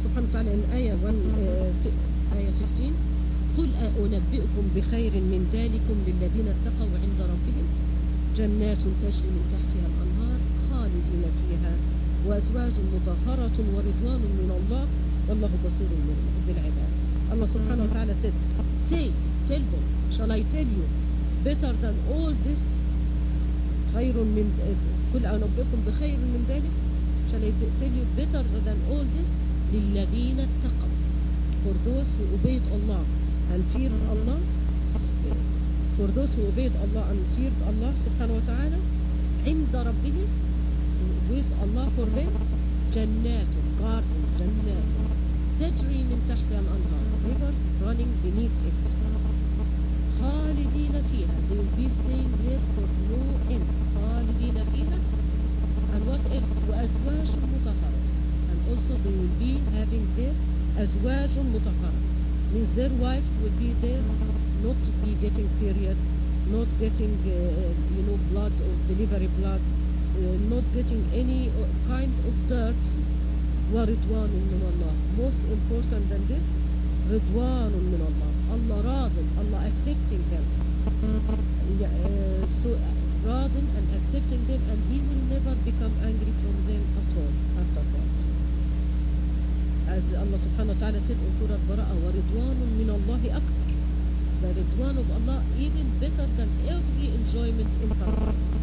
سبحانه وتعالى in آية 1 آية 15 قل أنبئكم بخير من ذلكم للذين اتقوا عند ربهم جنات تجري من تحتها الأنهار خالدين فيها وأزواج مطهرة ورضوان من الله والله بصير بالعباد. Allah subhanahu wa ta'ala said, say, tell them, shall I tell you better than all this خير من قل أنبئكم بخير من ذلك, shall I tell you better than all this للذين اتقوا, for those who obeyed Allah and feared Allah, for those who obeyed Allah and feared Allah subhanahu wa ta'ala عند ربهم, with Allah for them, جنات, gardens, جنات تجري من تحتها الأنهار, rivers running beneath it, خالدين فيها, they will be staying there for no end, خالدين فيها, and what else, وأزواج مطهرة, and also they will be having there أزواج مطهرة, means their wives will be there, not be getting period, not getting blood or delivery blood, not getting any kind of dirt. وَرِضْوَانٌ مِّنَ اللَّهِ, most important than this, رِضْوَانٌ مِّنَ اللَّهِ, Allah radin, Allah accepting them, so radin and accepting them, and He will never become angry from them at all after that. As Allah subhanahu wa ta'ala said in Surah Bara'a, وَرِضْوَانٌ مِّنَ اللَّهِ أَكْبَرُ, the Ridwan of Allah even better than every enjoyment in paradise.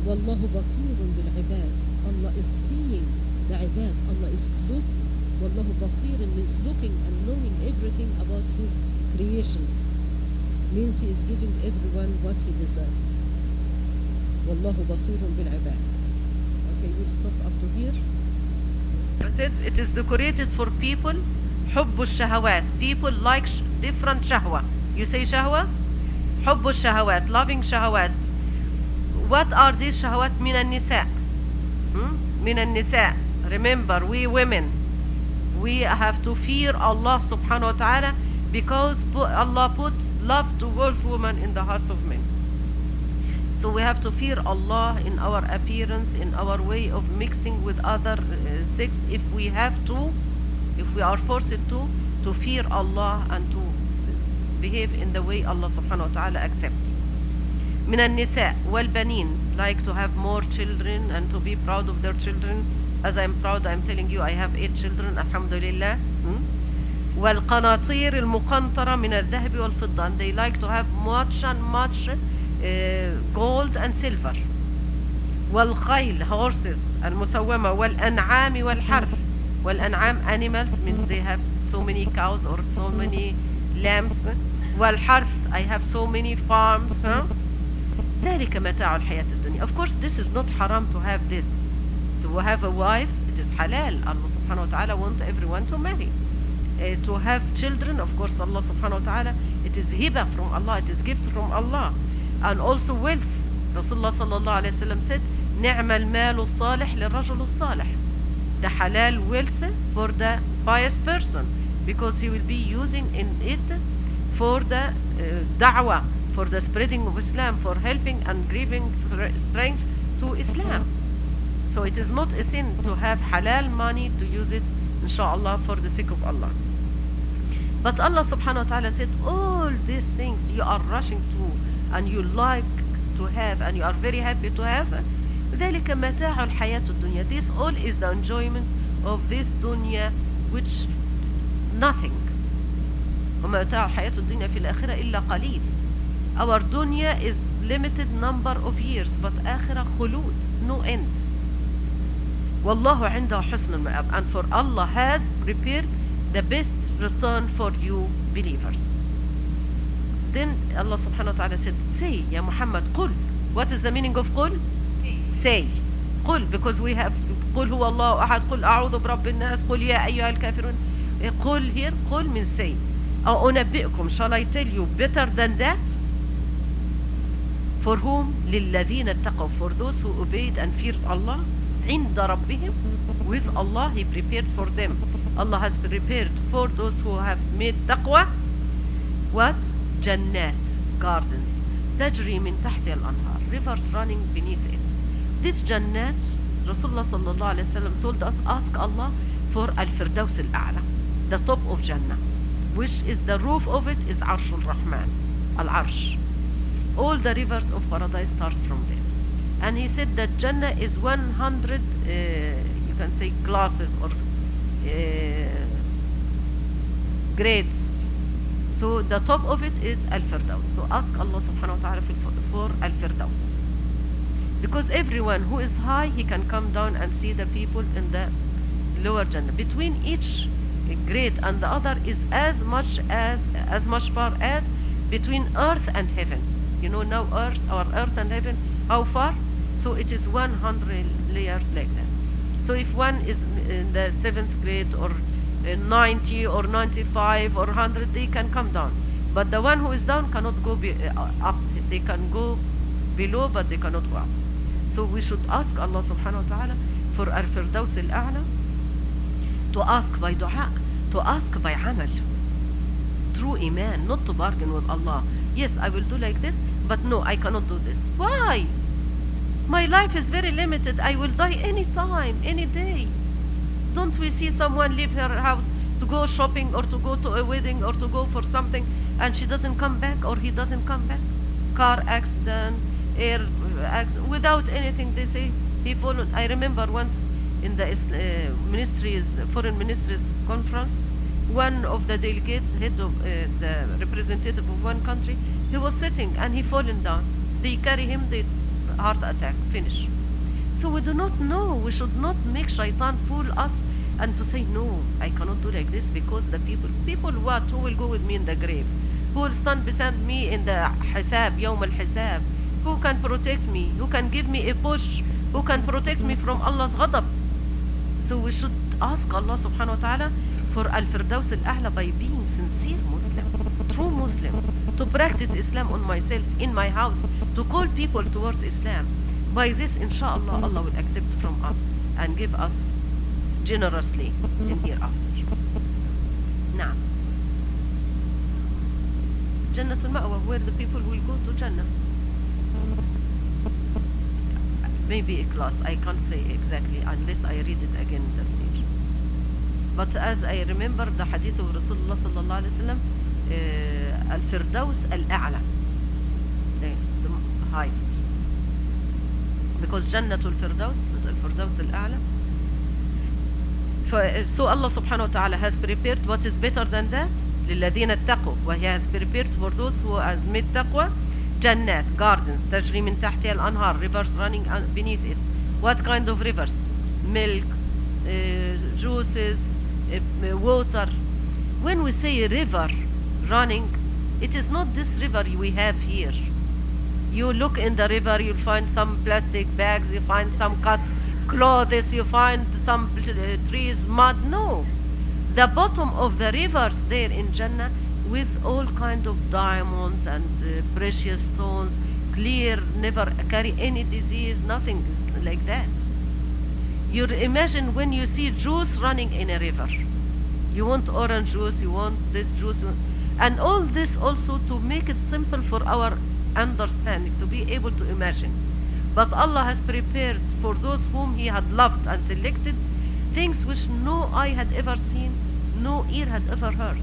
وَاللَّهُ بَصِيرٌ بِالْعِبَادِ, Allah is seeing the ibad, Allah is looking. وَاللَّهُ بَصِيرٌ means looking and knowing everything about His creations, means He is giving everyone what he deserves. وَاللَّهُ بَصِيرٌ بِالْعِبَادِ. Okay, we'll stop up to here. I said it is decorated for people حب الشهوات, people like different shahwa. You say shahwa? حب الشهوات, loving shahwat. What are these shahwat? من النساء, من النساء. Remember, we women, we have to fear Allah subhanahu wa ta'ala, because Allah put love towards women in the hearts of men. So we have to fear Allah in our appearance, in our way of mixing with other sex, if we have to, if we are forced to fear Allah and to behave in the way Allah subhanahu wa ta'ala accepts. من النساء والبنين, like to have more children and to be proud of their children. As I'm proud, I'm telling you, I have 8 children, alhamdulillah. والقناطير المقنطرة من الذهب والفضة, and they like to have much and much gold and silver. والخيل, horses, المسومة, والأنعام والحرث. والأنعام, animals, means they have so many cows or so many lambs. والحرث, I have so many farms. ذلك متاع الحياة الدنيا. Of course, this is not haram to have this. To have a wife, it is halal. Allah subhanahu wa ta'ala wants everyone to marry. To have children, of course, Allah subhanahu wa ta'ala, it is hiba from Allah, it is gift from Allah. And also wealth. Rasulullah sallallahu alayhi wa sallam said, نعم المال الصالح للرجل الصالح. The halal wealth for the pious person, because he will be using in it for the da'wah, for the spreading of Islam, for helping and giving strength to Islam. So it is not a sin to have halal money, to use it, inshallah, for the sake of Allah. But Allah subhanahu wa ta'ala said, all these things you are rushing to and you like to have and you are very happy to have, ذلك متاع الحياة الدنيا. This all is the enjoyment of this dunya, which nothing. ومتاع الحياة الدنيا في الآخرة إلا قليل. Our dunya is limited number of years, but آخرة خلود, no end. والله عنده حسن المآب, and for Allah has prepared the best return for you believers. Then Allah subhanahu wa ta'ala said, say, Ya Muhammad, قل. What is the meaning of قل? Say. قل, because we have قل هو الله أحد, قل أعوذ برب الناس, قل يا أيها الكافرون. قل here, قل means say. أو أنبئكم, shall I tell you better than that? For whom? للذين اتقوا, for those who obeyed and feared Allah. عند ربهم, with Allah He prepared for them. Allah has prepared for those who have made taqwa what? جنات, gardens. تجري من تحت الأنهار, rivers running beneath it. This jannat, Rasulullah sallallahu alayhi wa sallam told us, ask Allah for Al-Firdaus Al-A'la, the top of Jannah, which is the roof of it is Arshul Rahman, Al-Arsh. All the rivers of paradise start from there. And he said that Jannah is 100, you can say classes or grades. So the top of it is Al-Firdaus. So ask Allah subhanahu wa ta'ala for Al-Firdaus. Because everyone who is high, he can come down and see the people in the lower Jannah. Between each grade and the other is as much far as between earth and heaven. You know now our earth and heaven, how far? So it is 100 layers like that. So if one is in the 7th grade or 90 or 95 or 100, they can come down. But the one who is down cannot go up. They can go below, but they cannot go up. So we should ask Allah subhanahu wa ta'ala for Al-Firdaus Al-A'la, to ask by dua, to ask by amal, through iman, not to bargain with Allah. Yes, I will do like this, but no, I cannot do this. Why? My life is very limited. I will die any time, any day. Don't we see someone leave her house to go shopping or to go to a wedding or to go for something and she doesn't come back or he doesn't come back? Car accident, air accident, without anything. They say he fallen. I remember once in the foreign ministries conference, one of the delegates, head of the representative of one country, he was sitting and he fallen down. They carry him, the heart attack, finish. So we do not know. We should not make shaitan fool us and to say, no, I cannot do like this, because the people what? Who will go with me in the grave? Who will stand beside me in the hisab, yawm al-hisab? Who can protect me? Who can give me a push? Who can protect me from Allah's ghadab? So we should ask Allah subhanahu wa ta'ala for Al-Firdaus Al-A'la by being sincere Muslim, true Muslim, to practice Islam on myself, in my house, to call people towards Islam. By this, inshallah, Allah will accept from us and give us generously in hereafter. Now, Jannatul Ma'wa, where the people will go to Jannah. Maybe a class, I can't say exactly unless I read it again in Tafseer. But as I remember the hadith of Rasulullah sallallahu alaihi wasallam, Al-Firdaus Al-A'la, the highest. Because Jannatul Firdaus, Al-Firdaus Al-A'la. So Allah subhanahu wa ta'ala has prepared what is better than that. لِلَّذِينَ اتَّقُوا. He has prepared for those who have made taqwa, Jannat, gardens, تجري من تحتها الأنهار, rivers running beneath it. What kind of rivers? Milk, juices, water. When we say a river running, it is not this river we have here. You look in the river, you'll find some plastic bags, you find some cut clothes, you find some trees, mud. No, the bottom of the rivers there in Jannah, with all kind of diamonds and precious stones, clear, never carry any disease, nothing like that. You imagine when you see juice running in a river. You want orange juice, you want this juice, and all this also to make it simple for our understanding, to be able to imagine. But Allah has prepared for those whom He had loved and selected things which no eye had ever seen, no ear had ever heard.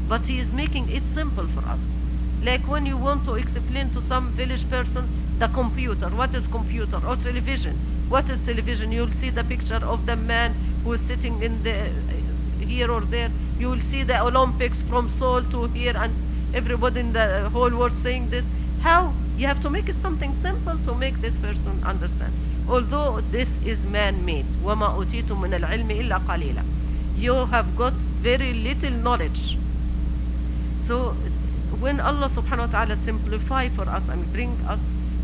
But He is making it simple for us. Like when you want to explain to some village person the computer, what is computer, or television, what is television? You'll see the picture of the man who is sitting in the here or there. You will see the Olympics from Seoul to here, and everybody in the whole world saying this. How? You have to make it something simple to make this person understand. Although this is man-made. وَمَا أُوتِيتُم مِّنَ الْعِلْمِ إِلَّا قَلِيلًا. You have got very little knowledge. So when Allah subhanahu wa ta'ala simplify for us and bring us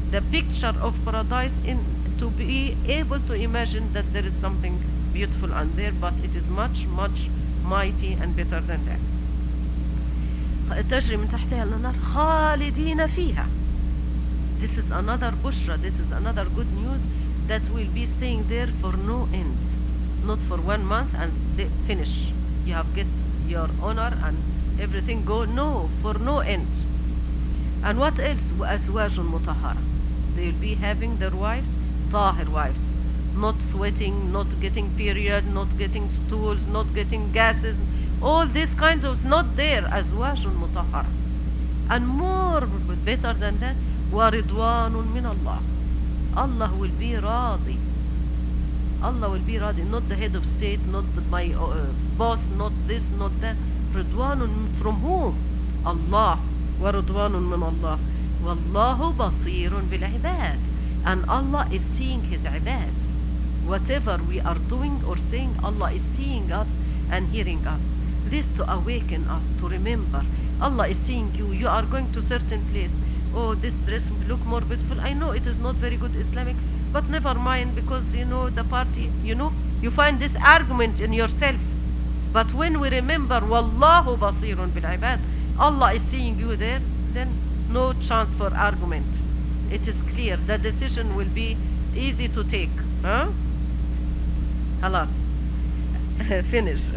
the picture of paradise, in to be able to imagine that there is something beautiful on there, but it is much, much mighty and better than that. تجري من تحتها الأنهار خالدين فيها. This is another bushra, this is another good news, that will be staying there for no end. Not for 1 month and they finish. You have get your honor and everything go. No, for no end. And what else? وأزواج مطهرة. They will be having their wives, طاهر wives, not sweating, not getting period, not getting stools, not getting gases. All these kinds of not there. أزواج مطهرة. And more better than that, ورضوان من الله. Allah will be راضي. Allah will be راضي. Not the head of state, not my boss, not this, not that. رضوان from whom? Allah. ورضوان من الله. والله بصير بالعباد. And Allah is seeing His عباد. Whatever we are doing or saying, Allah is seeing us and hearing us. This to awaken us, to remember. Allah is seeing you. You are going to certain place. Oh, this dress look more beautiful. I know it is not very good Islamic, but never mind, because you know the party, you find this argument in yourself. But when we remember, Wallahu basirun bil ibad, Allah is seeing you there, then no chance for argument. It is clear. The decision will be easy to take. Huh? Halas. Finish.